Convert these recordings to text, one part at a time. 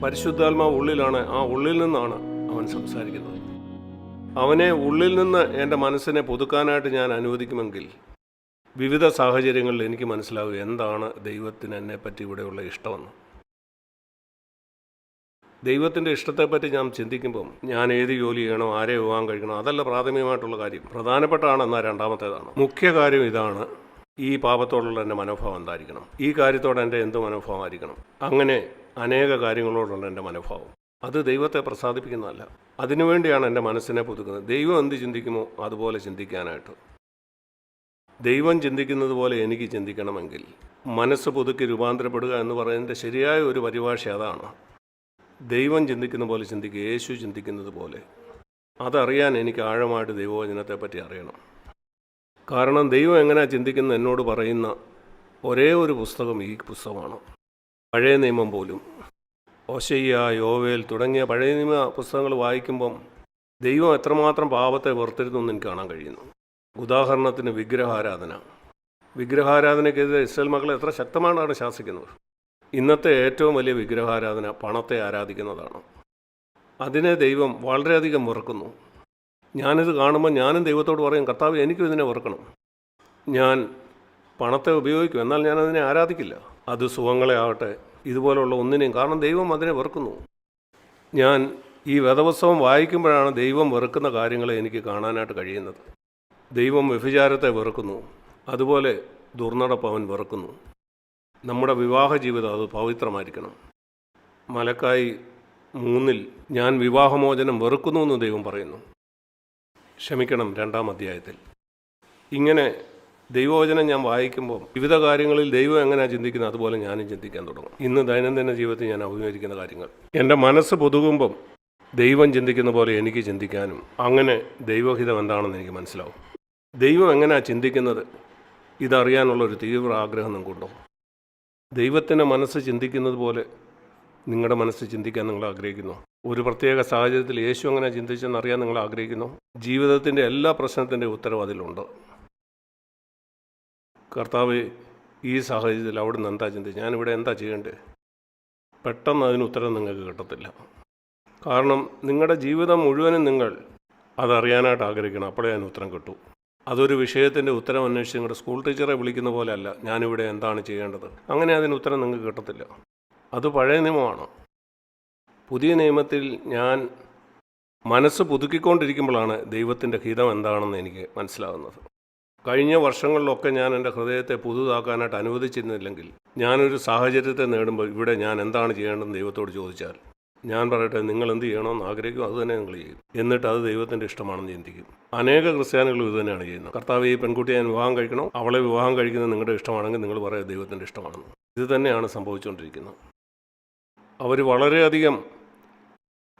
പരിശുദ്ധാത്മാവ് ഉള്ളിലാണ്. ആ ഉള്ളിൽ നിന്നാണ് അവൻ സംസാരിക്കുന്നത്. അവനെ ഉള്ളിൽ നിന്ന് എൻ്റെ മനസ്സിനെ പുതുക്കാനായിട്ട് ഞാൻ അനുവദിക്കുമെങ്കിൽ വിവിധ സാഹചര്യങ്ങളിൽ എനിക്ക് മനസ്സിലാവും എന്താണ് ദൈവത്തിന് എന്നെപ്പറ്റി ഇവിടെയുള്ള ഇഷ്ടമെന്ന്. ദൈവത്തിൻ്റെ ഇഷ്ടത്തെപ്പറ്റി ഞാൻ ചിന്തിക്കുമ്പം ഞാൻ ഏത് ജോലി ചെയ്യണോ, ആരെ വിവാഹം കഴിക്കണോ, അതല്ല പ്രാഥമികമായിട്ടുള്ള കാര്യം. പ്രധാനപ്പെട്ടാണ് എന്നാൽ രണ്ടാമത്തേതാണ്. മുഖ്യ കാര്യം ഇതാണ്: ഈ പാപത്തോടുള്ള എൻ്റെ മനോഭാവം എന്തായിരിക്കണം, ഈ കാര്യത്തോടെ എൻ്റെ എന്ത് മനോഭാവമായിരിക്കണം. അങ്ങനെ അനേക കാര്യങ്ങളോടുള്ള എൻ്റെ മനോഭാവം അത് ദൈവത്തെ പ്രസാദിപ്പിക്കുന്നതല്ല. അതിനുവേണ്ടിയാണ് എൻ്റെ മനസ്സിനെ പുതുക്കുന്നത്. ദൈവം എന്ത് ചിന്തിക്കുമോ അതുപോലെ ചിന്തിക്കാനായിട്ട്. ദൈവം ചിന്തിക്കുന്നത് പോലെ എനിക്ക് ചിന്തിക്കണമെങ്കിൽ മനസ്സ് പുതുക്കി രൂപാന്തരപ്പെടുക എന്ന് പറയുന്നതിൻ്റെ ശരിയായ ഒരു പരിഭാഷ അതാണ്. ദൈവം ചിന്തിക്കുന്ന പോലെ ചിന്തിക്കുക, യേശു ചിന്തിക്കുന്നത് പോലെ. അതറിയാൻ എനിക്ക് ആഴമായിട്ട് ദൈവവചനത്തെപ്പറ്റി അറിയണം. കാരണം ദൈവം എങ്ങനെയാണ് ചിന്തിക്കുന്നത് എന്നോട് പറയുന്ന ഒരേ ഒരു പുസ്തകം ഈ പുസ്തകമാണ്. പഴയ നിയമം പോലും ഓശയ്യ, യോവേൽ തുടങ്ങിയ പഴയ നിയമ പുസ്തകങ്ങൾ വായിക്കുമ്പം ദൈവം എത്രമാത്രം പാപത്തെ വെറുത്തിരുന്നു എന്ന് എനിക്ക് കാണാൻ കഴിയുന്നു. ഉദാഹരണത്തിന് വിഗ്രഹാരാധനയ്ക്കെതിരെ ഇസ്രായേൽ മക്കളെ എത്ര ശക്തമായിട്ടാണ് ശാസിക്കുന്നത്. ഇന്നത്തെ ഏറ്റവും വലിയ വിഗ്രഹാരാധന പണത്തെ ആരാധിക്കുന്നതാണ്. അതിനെ ദൈവം വളരെയധികം വെറുക്കുന്നു. ഞാനിത് കാണുമ്പോൾ ഞാനും ദൈവത്തോട് പറയും, കർത്താവ്, എനിക്കും ഇതിനെ വെറുക്കണം. ഞാൻ പണത്തെ ഉപയോഗിക്കും, എന്നാൽ ഞാനതിനെ ആരാധിക്കില്ല. അത് സുഖങ്ങളെ ആവട്ടെ, ഇതുപോലുള്ള ഒന്നിനെയും. കാരണം ദൈവം അതിനെ വെറുക്കുന്നു. ഞാൻ ഈ വേദപുസ്തകം വായിക്കുമ്പോഴാണ് ദൈവം വെറുക്കുന്ന കാര്യങ്ങളെ എനിക്ക് കാണാനായിട്ട് കഴിയുന്നത്. ദൈവം വ്യഭിചാരത്തെ വെറുക്കുന്നു, അതുപോലെ ദുർനടപ്പ് അവൻ വെറുക്കുന്നു. നമ്മുടെ വിവാഹ ജീവിതം അത് പവിത്രമായിരിക്കണം. മലക്കായി 3 ഞാൻ വിവാഹമോചനം വെറുക്കുന്നു എന്ന് ദൈവം പറയുന്നു. ക്ഷമിക്കണം, 2-ാം അധ്യായത്തിൽ. ഇങ്ങനെ ദൈവവചനം ഞാൻ വായിക്കുമ്പോൾ വിവിധ കാര്യങ്ങളിൽ ദൈവം എങ്ങനെയാണ് ചിന്തിക്കുന്നത് അതുപോലെ ഞാനും ചിന്തിക്കാൻ തുടങ്ങും. ഇന്ന് ദൈനംദിന ജീവിതത്തിൽ ഞാൻ അഭിമുഖീകരിക്കുന്ന കാര്യങ്ങൾ എൻ്റെ മനസ്സ് പുതുകുമ്പം ദൈവം ചിന്തിക്കുന്ന പോലെ എനിക്ക് ചിന്തിക്കാനും അങ്ങനെ ദൈവഹിതം എന്താണെന്ന് എനിക്ക് മനസ്സിലാവും. ദൈവം എങ്ങനെയാണ് ചിന്തിക്കുന്നത് ഇതറിയാനുള്ളൊരു തീവ്ര ആഗ്രഹം നിങ്ങൾക്കുണ്ടോ? ദൈവത്തിൻ്റെ മനസ്സ് ചിന്തിക്കുന്നത് പോലെ നിങ്ങളുടെ മനസ്സ് ചിന്തിക്കാൻ നിങ്ങൾ ആഗ്രഹിക്കുന്നു? ഒരു പ്രത്യേക സാഹചര്യത്തിൽ യേശു അങ്ങനെ ചിന്തിച്ചെന്നറിയാൻ നിങ്ങൾ ആഗ്രഹിക്കുന്നു? ജീവിതത്തിൻ്റെ എല്ലാ പ്രശ്നത്തിൻ്റെ ഉത്തരവ് അതിലുണ്ട്. കർത്താവ്, ഈ സാഹചര്യത്തിൽ അവിടെ നിന്ന് എന്താ ചിന്തിച്ച്, ഞാനിവിടെ എന്താ ചെയ്യേണ്ടത്? പെട്ടെന്ന് അതിന് ഉത്തരം നിങ്ങൾക്ക് കിട്ടത്തില്ല. കാരണം നിങ്ങളുടെ ജീവിതം മുഴുവനും നിങ്ങൾ അതറിയാനായിട്ട് ആഗ്രഹിക്കണം. അപ്പോഴേ അതിന് ഉത്തരം കിട്ടൂ. അതൊരു വിഷയത്തിൻ്റെ ഉത്തരം അന്വേഷിച്ച് നിങ്ങളുടെ സ്കൂൾ ടീച്ചറെ വിളിക്കുന്ന പോലെ അല്ല, ഞാനിവിടെ എന്താണ് ചെയ്യേണ്ടത്. അങ്ങനെ അതിന് ഉത്തരം നിങ്ങൾക്ക് കിട്ടത്തില്ല. അത് പഴയ നിയമമാണ്. പുതിയ നിയമത്തിൽ ഞാൻ മനസ്സ് പുതുക്കിക്കൊണ്ടിരിക്കുമ്പോഴാണ് ദൈവത്തിൻ്റെ ഹിതം എന്താണെന്ന് എനിക്ക് മനസ്സിലാകുന്നത്. കഴിഞ്ഞ വർഷങ്ങളിലൊക്കെ ഞാൻ എൻ്റെ ഹൃദയത്തെ പുതുതാക്കാനായിട്ട് അനുവദിച്ചിരുന്നില്ലെങ്കിൽ ഞാനൊരു സാഹചര്യത്തെ നേടുമ്പോൾ ഇവിടെ ഞാൻ എന്താണ് ചെയ്യേണ്ടതെന്ന് ദൈവത്തോട് ചോദിച്ചാൽ ഞാൻ പറയട്ടെ, നിങ്ങൾ എന്ത് ചെയ്യണമെന്ന് ആഗ്രഹിക്കും അത് തന്നെ നിങ്ങൾ ചെയ്യും. എന്നിട്ട് അത് ദൈവത്തിൻ്റെ ഇഷ്ടമാണെന്ന് ചിന്തിക്കും. അനേക ക്രിസ്ത്യാനികൾ ഇത് തന്നെയാണ് ചെയ്യുന്നത്. കർത്താവ്, ഈ പെൺകുട്ടിയെ ഞാൻ വിവാഹം കഴിക്കണോ, അവളെ വിവാഹം കഴിക്കുന്നത് നിങ്ങളുടെ ഇഷ്ടമാണെങ്കിൽ നിങ്ങൾ പറയുക ദൈവത്തിൻ്റെ ഇഷ്ടമാണെന്ന്. ഇത് തന്നെയാണ് സംഭവിച്ചുകൊണ്ടിരിക്കുന്നത്. അവർ വളരെയധികം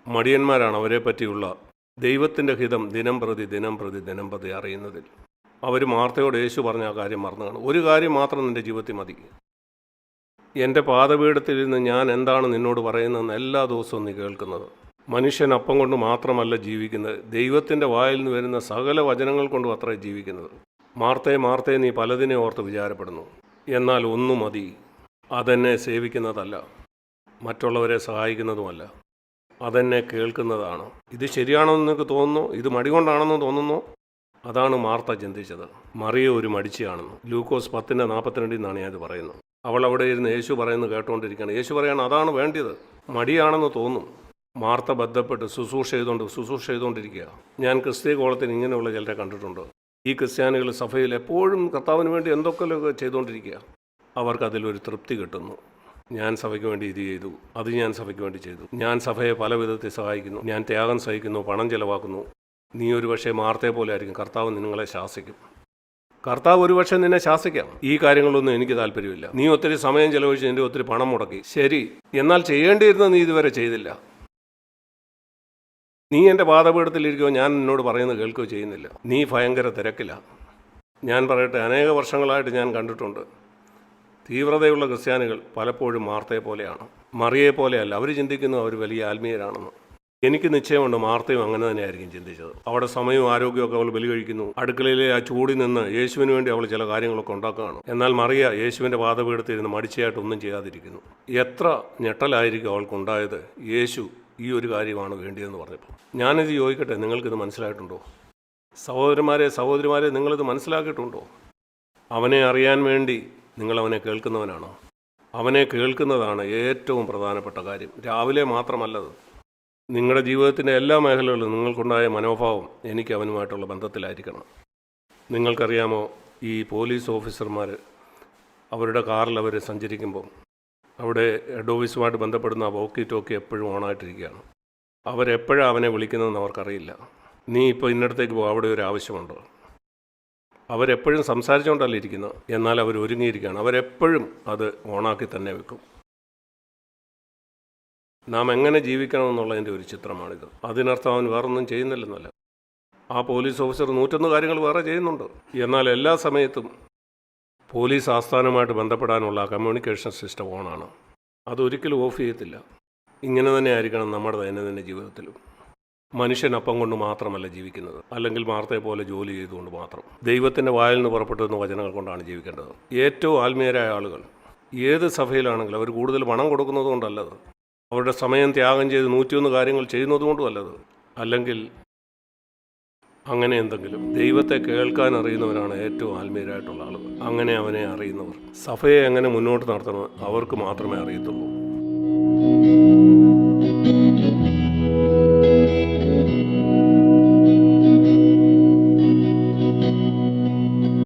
മടിയന്മാരാണ് അവരെ പറ്റിയുള്ള ദൈവത്തിൻ്റെ ഹിതം ദിനം പ്രതി അറിയുന്നതിൽ. അവർ മാർത്തയോട് യേശു പറഞ്ഞ ആ കാര്യം മറന്നു കാണും. ഒരു കാര്യം മാത്രം നിൻ്റെ ജീവിതത്തിൽ മതി. എൻ്റെ പാദപീഠത്തിൽ നിന്ന് ഞാൻ എന്താണ് നിന്നോട് പറയുന്നതെന്ന് എല്ലാ ദിവസവും നീ കേൾക്കുന്നത്. മനുഷ്യൻ അപ്പം കൊണ്ട് മാത്രമല്ല ജീവിക്കുന്നത്, ദൈവത്തിൻ്റെ വായിൽ നിന്ന് വരുന്ന സകല വചനങ്ങൾ കൊണ്ടും അത്രേ ജീവിക്കുന്നത്. മാർത്തേ നീ പലതിനെ ഓർത്ത് വിചാരപ്പെടുന്നു, എന്നാൽ ഒന്നു മതി. അതെന്നെ സേവിക്കുന്നതല്ല, മറ്റുള്ളവരെ സഹായിക്കുന്നതുമല്ല, അതെന്നെ കേൾക്കുന്നതാണ്. ഇത് ശരിയാണെന്ന് നിങ്ങൾക്ക് തോന്നുന്നു, ഇത് മടി കൊണ്ടാണെന്ന് തോന്നുന്നു. അതാണ് മാർത്ത ചിന്തിച്ചത്. മറിയ ഒരു മടിച്ചിയാണെന്ന്. ലൂക്കോസ് 10:42 ഞാനിത് പറയുന്നു. അവൾ അവിടെ ഇരുന്ന് യേശു പറയുന്നത് കേട്ടുകൊണ്ടിരിക്കുകയാണ്. യേശു പറയാണ് അതാണ് വേണ്ടത്. മടിയാണെന്ന് തോന്നും. മാർത്ത ബന്ധപ്പെട്ട് ശുശ്രൂഷ ചെയ്തുകൊണ്ടിരിക്കുക. ഞാൻ ക്രിസ്തീയ കോളത്തിൽ ഇങ്ങനെയുള്ള ചിലരെ കണ്ടിട്ടുണ്ട്. ഈ ക്രിസ്ത്യാനികൾ സഭയിൽ എപ്പോഴും കർത്താവിന് വേണ്ടി എന്തൊക്കെയൊക്കെ ചെയ്തുകൊണ്ടിരിക്കുക. അവർക്കതിലൊരു തൃപ്തി കിട്ടുന്നു. ഞാൻ സഭയ്ക്ക് വേണ്ടി ഇത് ചെയ്തു, അത് ഞാൻ സഭയ്ക്ക് വേണ്ടി ചെയ്തു, ഞാൻ സഭയെ പല വിധത്തിൽ സഹായിക്കുന്നു, ഞാൻ ത്യാഗം സഹിക്കുന്നു, പണം ചെലവാക്കുന്നു. നീ ഒരു പക്ഷേ മാർത്തയെ പോലെ ആയിരിക്കും. കർത്താവ് നിങ്ങളെ ശാസിക്കും. കർത്താവ് ഒരുപക്ഷെ നിന്നെ ശാസിക്കാം. ഈ കാര്യങ്ങളൊന്നും എനിക്ക് താല്പര്യമില്ല, നീ ഒത്തിരി സമയം ചെലവഴിച്ച് എൻ്റെ ഒത്തിരി പണം മുടക്കി. ശരി, എന്നാൽ ചെയ്യേണ്ടിയിരുന്ന നീ ഇതുവരെ ചെയ്തില്ല. നീ എൻ്റെ പാദപീഠത്തിലിരിക്കുകയോ ഞാൻ എന്നോട് പറയുന്നത് കേൾക്കുകയോ ചെയ്യുന്നില്ല. നീ ഭയങ്കര തിരക്കില്ല. ഞാൻ പറയട്ടെ, അനേക വർഷങ്ങളായിട്ട് ഞാൻ കണ്ടിട്ടുണ്ട് തീവ്രതയുള്ള ക്രിസ്ത്യാനികൾ പലപ്പോഴും മാർത്തയെ പോലെയാണ്, മറിയെ പോലെയല്ല. അവർ ചിന്തിക്കുന്നു അവർ വലിയ ആത്മീയരാണെന്ന്. എനിക്ക് നിശ്ചയമുണ്ട് മാർത്തയും അങ്ങനെ തന്നെയായിരിക്കും ചിന്തിച്ചത്. അവിടെ സമയവും ആരോഗ്യമൊക്കെ അവൾ ബലി കഴിക്കുന്നു. അടുക്കളയിലെ ആ ചൂടിൽ നിന്ന് യേശുവിന് വേണ്ടി അവൾ ചില കാര്യങ്ങളൊക്കെ ഉണ്ടാക്കുകയാണ്. എന്നാൽ മറിയ യേശുവിൻ്റെ പാദപീഠത്തിരുന്ന് മടിച്ചയായിട്ടൊന്നും ചെയ്യാതിരിക്കുന്നു. എത്ര ഞെട്ടലായിരിക്കും അവൾക്കുണ്ടായത്, യേശു ഈ ഒരു കാര്യമാണ് വേണ്ടിയതെന്ന് പറഞ്ഞപ്പോൾ. ഞാനിത് ചോദിക്കട്ടെ, നിങ്ങൾക്കിത് മനസ്സിലായിട്ടുണ്ടോ? സഹോദരിമാരെ നിങ്ങളിത് മനസ്സിലാക്കിയിട്ടുണ്ടോ? അവനെ അറിയാൻ വേണ്ടി നിങ്ങൾ അവനെ കേൾക്കുന്നവനാണോ? അവനെ കേൾക്കുന്നതാണ് ഏറ്റവും പ്രധാനപ്പെട്ട കാര്യം. രാവിലെ മാത്രമല്ലത്. നിങ്ങളുടെ ജീവിതത്തിൻ്റെ എല്ലാ മേഖലകളിലും നിങ്ങൾക്കുണ്ടായ മനോഭാവം എനിക്ക് അവനുമായിട്ടുള്ള ബന്ധത്തിലായിരിക്കണം. നിങ്ങൾക്കറിയാമോ, ഈ പോലീസ് ഓഫീസർമാർ അവരുടെ കാറിൽ അവർ സഞ്ചരിക്കുമ്പോൾ അവിടെ ഹെഡ് ഓഫീസുമായിട്ട് ബന്ധപ്പെടുന്ന വോക്കി ടോക്കി എപ്പോഴും ഓണായിട്ടിരിക്കുകയാണ്. അവരെപ്പോഴാണ് അവനെ വിളിക്കുന്നതെന്ന് അവർക്കറിയില്ല. നീ ഇപ്പോൾ ഇന്നടത്തേക്ക് പോകും, അവിടെ ഒരു ആവശ്യമുണ്ടോ? അവരെപ്പോഴും സംസാരിച്ചുകൊണ്ടല്ല ഇരിക്കുന്നത്, എന്നാൽ അവർ ഒരുങ്ങിയിരിക്കുകയാണ്. അവരെപ്പോഴും അത് ഓണാക്കി തന്നെ വെക്കും. നാം എങ്ങനെ ജീവിക്കണമെന്നുള്ളതിൻ്റെ ഒരു ചിത്രമാണിത്. അതിനർത്ഥം അവൻ വേറൊന്നും ചെയ്യുന്നില്ലെന്നല്ല. ആ പോലീസ് ഓഫീസർ 101 കാര്യങ്ങൾ വേറെ ചെയ്യുന്നുണ്ട്. എന്നാൽ എല്ലാ സമയത്തും പോലീസ് ആസ്ഥാനമായിട്ട് ബന്ധപ്പെടാനുള്ള കമ്മ്യൂണിക്കേഷൻ സിസ്റ്റം ഓണാണ്. അതൊരിക്കലും ഓഫ് ചെയ്യത്തില്ല. ഇങ്ങനെ തന്നെ ആയിരിക്കണം നമ്മുടെ ദൈനംദിന ജീവിതത്തിലും. മനുഷ്യൻ അപ്പം കൊണ്ട് മാത്രമല്ല ജീവിക്കുന്നത്, അല്ലെങ്കിൽ മാർത്തയെ പോലെ ജോലി ചെയ്തുകൊണ്ട് മാത്രം. ദൈവത്തിൻ്റെ വായിൽ നിന്ന് പുറപ്പെട്ടുവന്ന വചനങ്ങൾ കൊണ്ടാണ് ജീവിക്കേണ്ടത്. ഏറ്റവും ആത്മീയരായ ആളുകൾ ഏത് സഭയിലാണെങ്കിലും അവർ കൂടുതൽ പണം കൊടുക്കുന്നത് കൊണ്ടല്ലത്, അവരുടെ സമയം ത്യാഗം ചെയ്ത് 101 കാര്യങ്ങൾ ചെയ്യുന്നത് കൊണ്ടും അല്ലത്, അല്ലെങ്കിൽ അങ്ങനെ എന്തെങ്കിലും. ദൈവത്തെ കേൾക്കാൻ അറിയുന്നവരാണ് ഏറ്റവും ആത്മീയരായിട്ടുള്ള ആളുകൾ. അങ്ങനെ അവനെ അറിയുന്നവർ. സഭയെ എങ്ങനെ മുന്നോട്ട് നടത്തണം അവർക്ക് മാത്രമേ അറിയത്തുള്ളൂ.